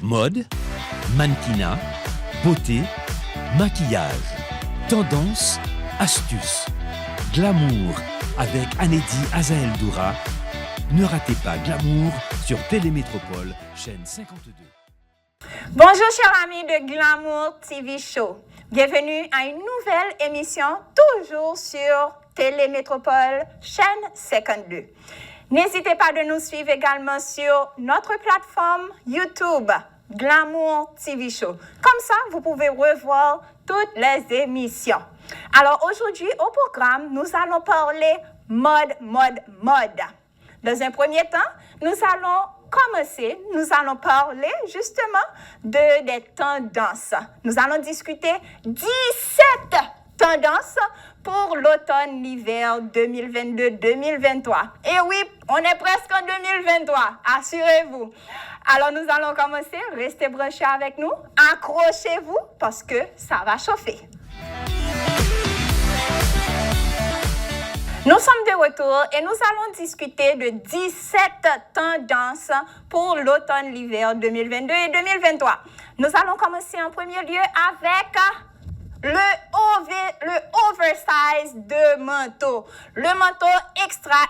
Mode, mannequinat, beauté, maquillage, tendance, astuces, glamour avec Anédi Azael Doura. Ne ratez pas Glamour sur Télémétropole, chaîne 52. Bonjour chers amis de Glamour TV Show. Bienvenue à une nouvelle émission, toujours sur Télémétropole, chaîne 52. N'hésitez pas de nous suivre également sur notre plateforme YouTube, Glamour TV Show. Comme ça, vous pouvez revoir toutes les émissions. Alors aujourd'hui, au programme, nous allons parler mode. Dans un premier temps, nous allons parler justement des tendances. Nous allons discuter 17 tendances pour l'automne-hiver 2022-2023. Et oui, on est presque en 2023, assurez-vous. Alors nous allons commencer, restez branchés avec nous, accrochez-vous parce que ça va chauffer. Nous sommes de retour et nous allons discuter de 17 tendances pour l'automne-l'hiver 2022 et 2023. Nous allons commencer en premier lieu avec le oversize de manteau. Le manteau extra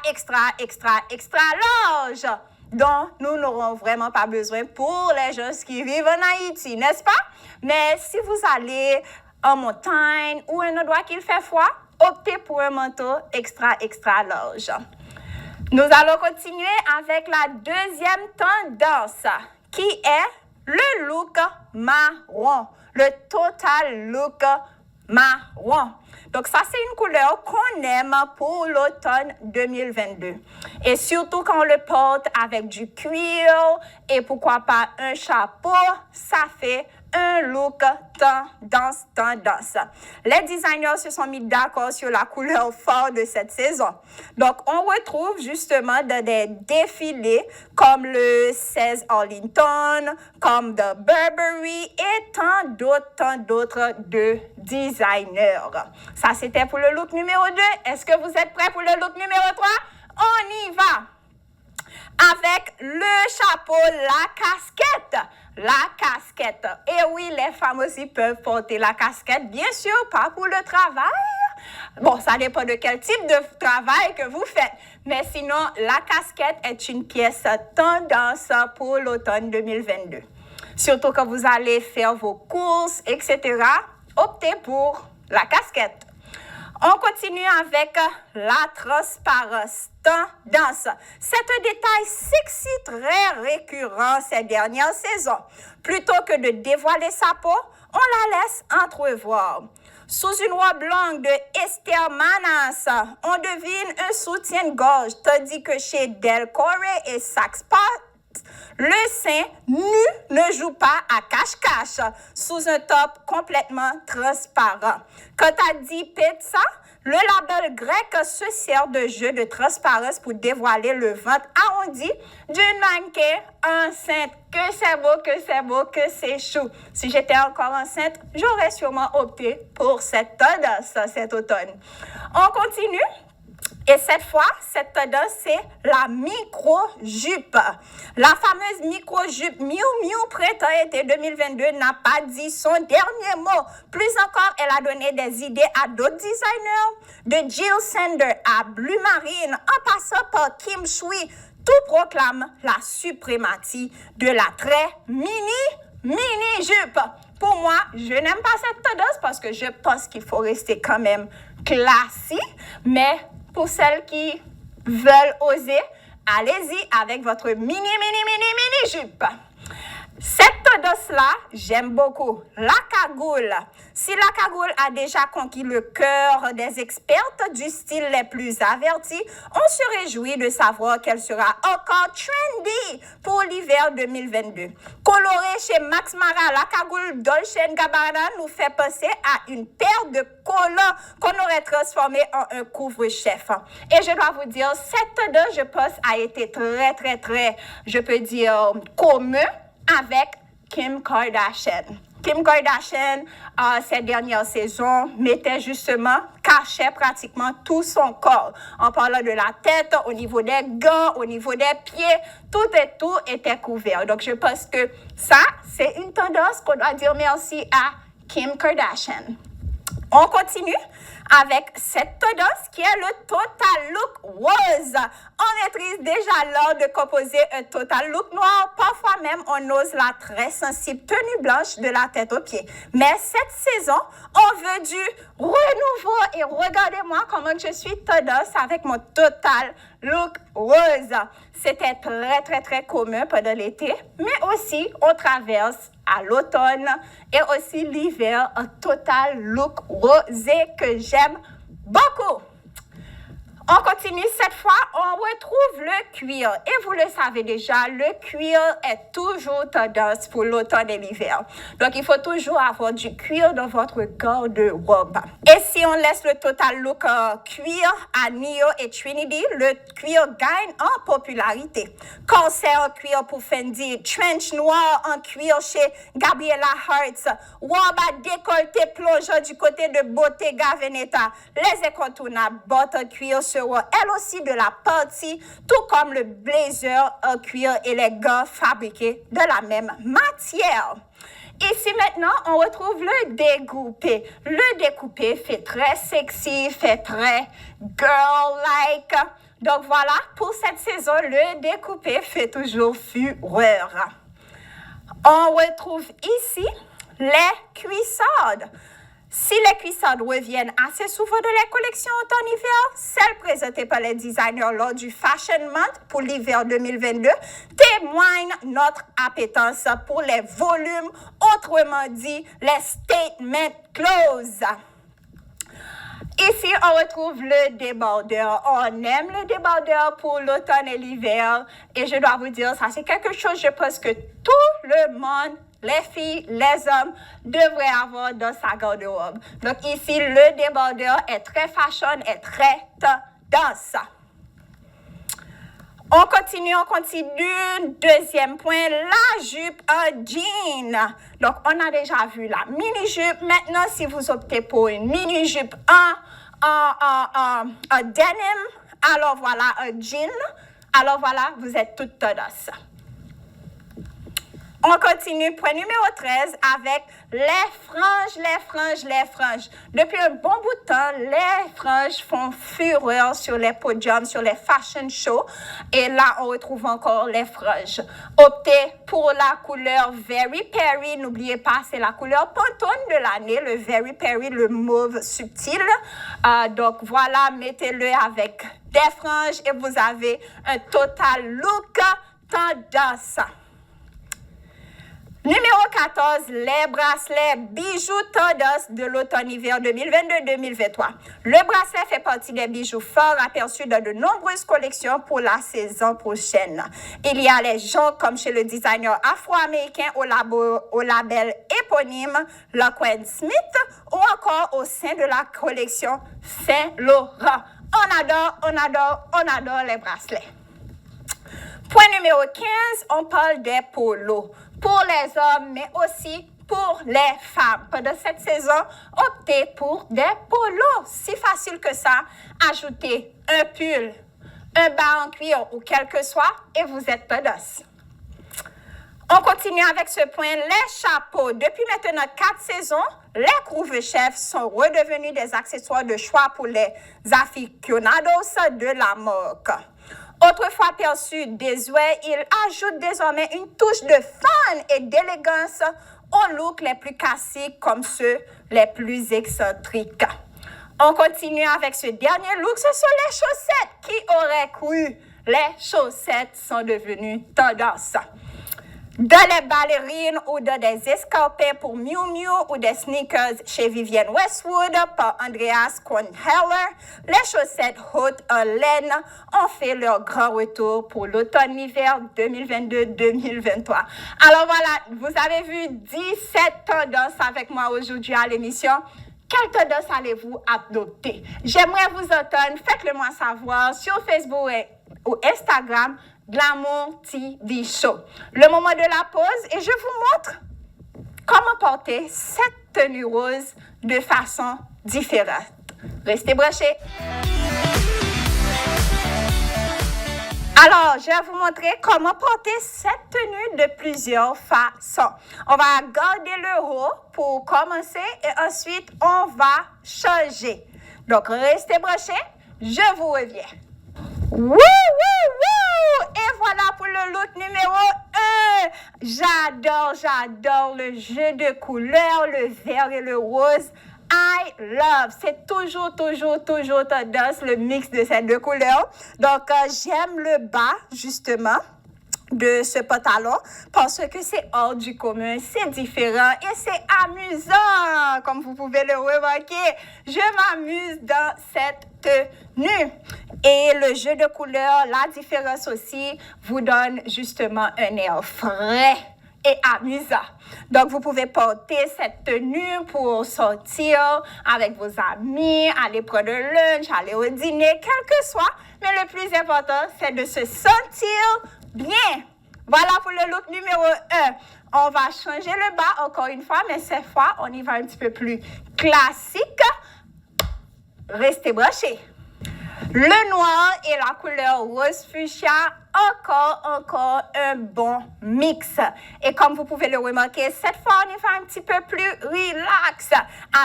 large dont nous n'aurons vraiment pas besoin pour les gens qui vivent en Haïti, n'est-ce pas? Mais si vous allez en montagne ou un endroit qu'il fait froid, optez pour un manteau extra large. Nous allons continuer avec la deuxième tendance qui est le look marron, le total look marron. Donc ça, c'est une couleur qu'on aime pour l'automne 2022. Et surtout quand on le porte avec du cuir et pourquoi pas un chapeau, ça fait un look tendance. Les designers se sont mis d'accord sur la couleur forte de cette saison. Donc, on retrouve justement dans des défilés comme le 16 Arlington, comme The Burberry et tant d'autres de designers. Ça, c'était pour le look numéro 2. Est-ce que vous êtes prêts pour le look numéro 3? On y va! Avec le chapeau, la casquette. Et oui, les femmes aussi peuvent porter la casquette, bien sûr, pas pour le travail. Bon, ça dépend de quel type de travail que vous faites. Mais sinon, la casquette est une pièce tendance pour l'automne 2022. Surtout quand vous allez faire vos courses, etc., optez pour la casquette. On continue avec la transparence tendance. C'est un détail sexy très récurrent ces dernières saisons. Plutôt que de dévoiler sa peau, on la laisse entrevoir. Sous une robe longue de Esther Manas, on devine un soutien-gorge, tandis que chez Del Corey et Saks Fifth, le sein nu ne joue pas à cache-cache sous un top complètement transparent. Quant à Dipetsa, le label grec se sert de jeu de transparence pour dévoiler le ventre arrondi d'une mannequin enceinte. Que c'est beau, que c'est chou. Si j'étais encore enceinte, j'aurais sûrement opté pour cette tendance cet automne. On continue. Et cette fois, cette tendance, c'est la micro-jupe. La fameuse micro-jupe Miu Miu printemps-été 2022 n'a pas dit son dernier mot. Plus encore, elle a donné des idées à d'autres designers, de Jill Sander à Blue Marine, en passant par Kim Shui. Tout proclame la suprématie de la très mini-jupe. Pour moi, je n'aime pas cette tendance parce que je pense qu'il faut rester quand même classique, mais pour celles qui veulent oser, allez-y avec votre mini-jupe. Cette tendance-là, j'aime beaucoup. La cagoule. Si la cagoule a déjà conquis le cœur des expertes du style les plus avertis, on se réjouit de savoir qu'elle sera encore trendy pour l'hiver 2022. Colorée chez Max Mara, la cagoule Dolce & Gabbana nous fait penser à une paire de collants qu'on aurait transformé en un couvre-chef. Et je dois vous dire, cette tendance, je pense, a été très, je peux dire, commun avec Kim Kardashian. Kim Kardashian, ces dernières saisons, cachait pratiquement tout son corps. En parlant de la tête, au niveau des gants, au niveau des pieds, tout était couvert. Donc, je pense que ça, c'est une tendance qu'on doit dire merci à Kim Kardashian. On continue avec cette tendance qui est le total look rose. On maîtrise déjà l'art de composer un total look noir. Parfois même, on ose la très sensible tenue blanche de la tête aux pieds. Mais cette saison, on veut du renouveau. Et regardez-moi comment je suis tendance avec mon total look rose. C'était très commun pendant l'été, mais aussi on traverse à l'automne et aussi l'hiver, un total look rosé que j'aime beaucoup. On continue cette fois, on retrouve le cuir. Et vous le savez déjà, le cuir est toujours tendance pour l'automne et l'hiver. Donc, il faut toujours avoir du cuir dans votre garde-robe. Et si on laisse le total look cuir à Nio et Trinity, le cuir gagne en popularité. Corset en cuir pour Fendi, trench noir en cuir chez Gabriela Hearts, robe à décolleté plongeant du côté de Bottega Veneta, les incontournables bottes en cuir seront elles aussi de la partie, tout comme le blazer en cuir et les gants fabriqués de la même matière. Ici maintenant, on retrouve le découpé. Le découpé fait très sexy, fait très girl-like. Donc voilà, pour cette saison, le découpé fait toujours fureur. On retrouve ici les cuissardes. Si les cuissardes reviennent assez souvent dans les collections automne-hiver, celles présentées par les designers lors du Fashion Month pour l'hiver 2022 témoignent notre appétence pour les volumes, autrement dit, les statement clothes. Ici, on retrouve le débardeur. On aime le débardeur pour l'automne et l'hiver. Et je dois vous dire, ça c'est quelque chose, je pense que tout le monde, les filles, les hommes, devraient avoir dans sa garde-robe. Donc ici, le débardeur est très fashion, est très tendance. On continue. Deuxième point, la jupe en jean. Donc, on a déjà vu la mini-jupe. Maintenant, si vous optez pour une mini-jupe en denim, alors voilà, un jean. Alors voilà, vous êtes toute tendance. On continue, point numéro 13, avec les franges. Depuis un bon bout de temps, les franges font fureur sur les podiums, sur les fashion shows. Et là, on retrouve encore les franges. Optez pour la couleur Very Perry. N'oubliez pas, c'est la couleur Pantone de l'année, le Very Perry, le mauve subtil. Donc voilà, mettez-le avec des franges et vous avez un total look tendance. Numéro 14, les bracelets bijoux tendance de l'automne-hiver 2022-2023. Le bracelet fait partie des bijoux forts aperçus dans de nombreuses collections pour la saison prochaine. Il y a les joncs comme chez le designer afro-américain au label éponyme Lockwood Smith ou encore au sein de la collection Saint Laurent. On adore les bracelets. Point numéro 15, on parle des polos. Pour les hommes, mais aussi pour les femmes. Pendant cette saison, optez pour des polos. Si facile que ça, ajoutez un pull, un bas en cuir ou quel que soit, et vous êtes tendance. On continue avec ce point, les chapeaux. Depuis maintenant 4 saisons, les couvre-chefs sont redevenus des accessoires de choix pour les aficionados de la marque. Autrefois perçu désuet, il ajoute désormais une touche de fun et d'élégance aux looks les plus classiques comme ceux les plus excentriques. On continue avec ce dernier look, ce sont les chaussettes. Qui aurait cru? Les chaussettes sont devenues tendance. Dans les ballerines ou dans des escarpins pour Miu Miu ou des sneakers chez Vivienne Westwood par Andreas Kornheller, les chaussettes hautes en laine ont fait leur grand retour pour l'automne-hiver 2022-2023. Alors voilà, vous avez vu 17 tendances avec moi aujourd'hui à l'émission. Quelle tendance allez-vous adopter? J'aimerais vous entendre. Faites-le moi savoir sur Facebook ou Instagram. Glamour TV Show. Le moment de la pause et je vous montre comment porter cette tenue rose de façon différente. Restez branchés. Alors, je vais vous montrer comment porter cette tenue de plusieurs façons. On va garder le haut pour commencer et ensuite, on va changer. Donc, restez branchés, je vous reviens. Wouh, wouh, wouh! Et voilà pour le look numéro 1. J'adore le jeu de couleurs, le vert et le rose. I love. C'est toujours tendance, le mix de ces deux couleurs. Donc, j'aime le bas, justement, de ce pantalon parce que c'est hors du commun, c'est différent et c'est amusant, comme vous pouvez le remarquer. Je m'amuse dans cette tenue. Et le jeu de couleurs, la différence aussi, vous donne justement un air frais et amusant. Donc, vous pouvez porter cette tenue pour sortir avec vos amis, aller prendre le lunch, aller au dîner, quel que soit. Mais le plus important, c'est de se sentir bien. Voilà pour le look numéro 1. On va changer le bas encore une fois, mais cette fois, on y va un petit peu plus classique. Restez branchés. Le noir et la couleur rose fuchsia, encore un bon mix. Et comme vous pouvez le remarquer, cette fois, on y va un petit peu plus relax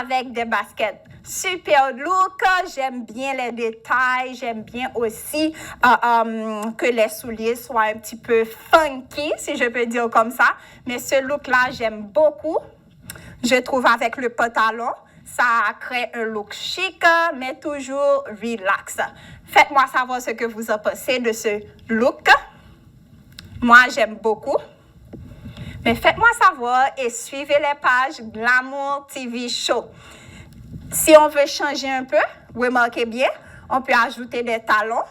avec des baskets. Super look, j'aime bien les détails, j'aime bien aussi que les souliers soient un petit peu funky, si je peux dire comme ça. Mais ce look-là, j'aime beaucoup. Je trouve avec le pantalon, ça crée un look chic, mais toujours relax. Faites-moi savoir ce que vous en pensez de ce look. Moi, j'aime beaucoup. Mais faites-moi savoir et suivez les pages Glamour TV Show. Si on veut changer un peu, remarquez bien, on peut ajouter des talons.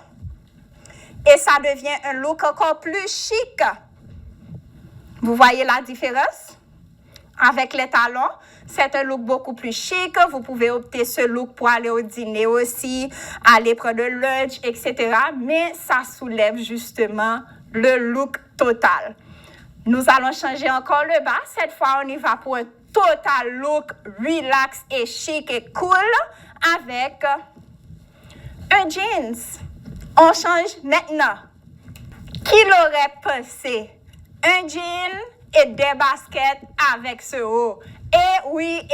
Et ça devient un look encore plus chic. Vous voyez la différence? Avec les talons, c'est un look beaucoup plus chic. Vous pouvez opter ce look pour aller au dîner aussi, aller prendre le lunch, etc. Mais ça soulève justement le look total. Nous allons changer encore le bas. Cette fois, on y va pour un total look relax et chic et cool avec un jeans. On change maintenant. Qui l'aurait pensé? Un jean et des baskets avec ce haut. Eh oui,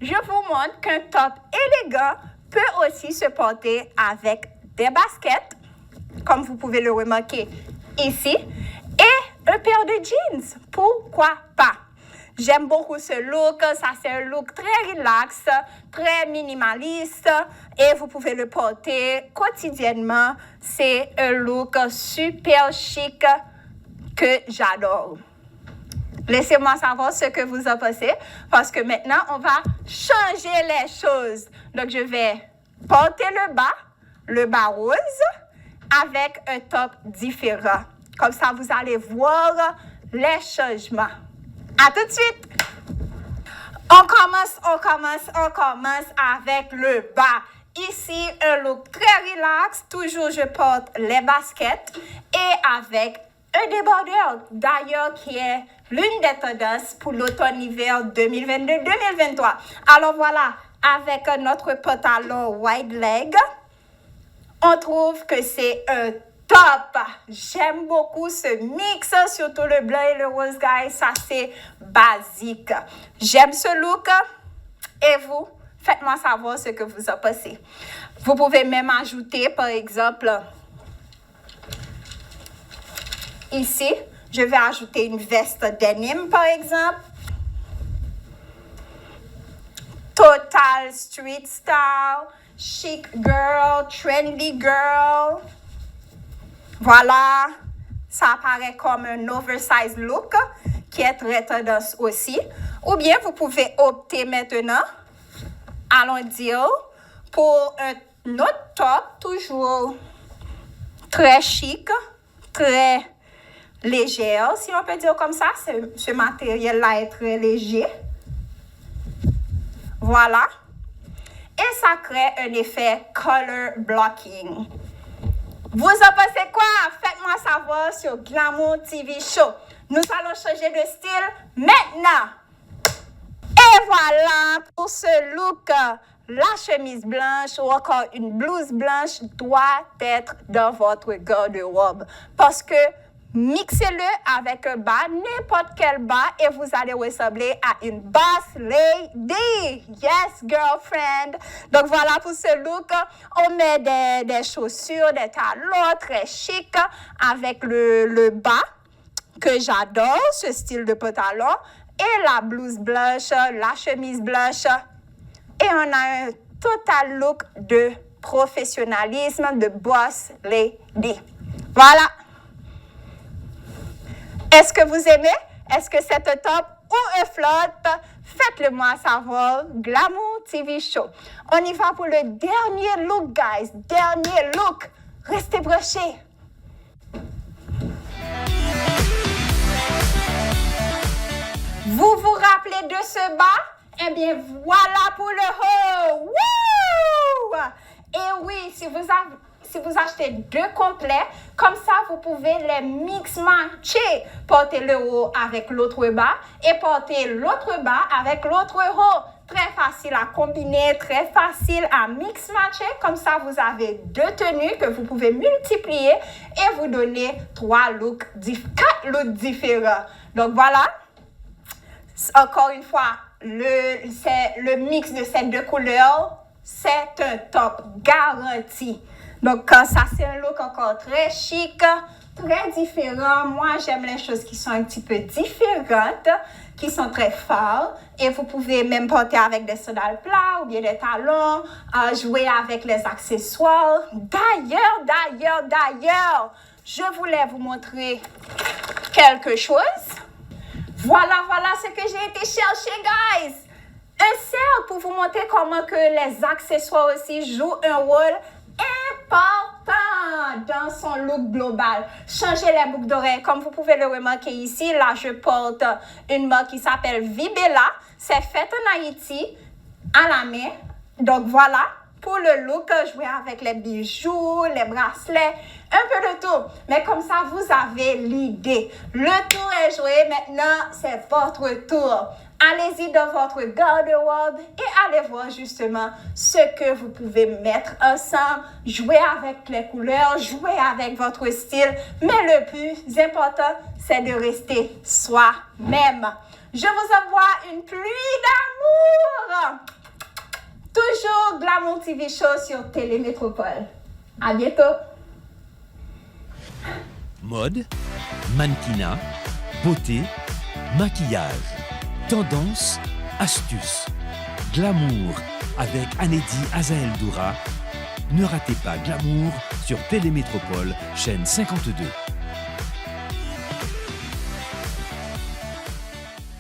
je vous montre qu'un top élégant peut aussi se porter avec des baskets, comme vous pouvez le remarquer ici, et un paire de jeans. Pourquoi pas? J'aime beaucoup ce look. Ça, c'est un look très relax, très minimaliste et vous pouvez le porter quotidiennement. C'est un look super chic que j'adore. Laissez-moi savoir ce que vous en pensez parce que maintenant, on va changer les choses. Donc, je vais porter le bas rose avec un top différent. Comme ça, vous allez voir les changements. À tout de suite! On commence avec le bas. Ici, un look très relax. Toujours, je porte les baskets et avec un débardeur, d'ailleurs, qui est l'une des tendances pour l'automne-hiver 2022-2023. Alors voilà, avec notre pantalon wide leg, on trouve que c'est un top. J'aime beaucoup ce mix, surtout le blanc et le rose, guys. Ça, c'est basique. J'aime ce look. Et vous, faites-moi savoir ce que vous en pensez. Vous pouvez même ajouter, par exemple, ici, je vais ajouter une veste denim, par exemple. Total street style, chic girl, trendy girl. Voilà, ça apparaît comme un oversized look qui est très tendance aussi. Ou bien, vous pouvez opter maintenant, allons dire, pour un autre top, toujours très chic, très légère, si on peut dire comme ça. Ce matériel-là est très léger. Voilà. Et ça crée un effet color blocking. Vous en pensez quoi? Faites-moi savoir sur Glamour TV Show. Nous allons changer de style maintenant. Et voilà, pour ce look, la chemise blanche ou encore une blouse blanche doit être dans votre garde-robe. Parce que mixez-le avec un bas, n'importe quel bas, et vous allez ressembler à une boss lady. Yes, girlfriend. Donc voilà, pour ce look, on met des chaussures, des talons très chic avec le bas que j'adore, ce style de pantalon, et la blouse blanche, la chemise blanche. Et on a un total look de professionnalisme, de boss lady. Voilà. Est-ce que vous aimez? Est-ce que c'est un top ou un flop? Faites-le moi savoir. Glamour TV Show. On y va pour le dernier look, guys. Dernier look. Restez brochés. Vous vous rappelez de ce bas? Eh bien, voilà pour le haut. Wouh! Et oui, si vous achetez 2 complets, comme ça, vous pouvez les mix-matcher. Porter le haut avec l'autre bas et porter l'autre bas avec l'autre haut. Très facile à combiner, très facile à mix-matcher. Comme ça, vous avez 2 tenues que vous pouvez multiplier et vous donner 4 looks différents. Donc, voilà. Encore une fois, le mix de ces 2 couleurs, c'est un top garanti. Donc, ça, c'est un look encore très chic, très différent. Moi, j'aime les choses qui sont un petit peu différentes, qui sont très fortes. Et vous pouvez même porter avec des sandales plats ou bien des talons, jouer avec les accessoires. D'ailleurs, je voulais vous montrer quelque chose. Voilà ce que j'ai été chercher, guys. Un cercle pour vous montrer comment que les accessoires aussi jouent un rôle important dans son look global. Changez les boucles d'oreilles. Comme vous pouvez le remarquer ici, là, je porte une marque qui s'appelle Vibella. C'est fait en Haïti, à la main. Donc, voilà. Pour le look, jouer avec les bijoux, les bracelets, un peu de tout. Mais comme ça, vous avez l'idée. Le tour est joué. Maintenant, c'est votre tour. Allez-y dans votre garde-robe et allez voir justement ce que vous pouvez mettre ensemble. Jouer avec les couleurs, jouer avec votre style. Mais le plus important, c'est de rester soi-même. Je vous envoie une pluie d'amour. Toujours Glamour TV Show sur Télémétropole. À bientôt. Mode, mannequinat, beauté, maquillage, tendance, astuces, glamour avec Anedi Azael Doura. Ne ratez pas Glamour sur Télémétropole, chaîne 52.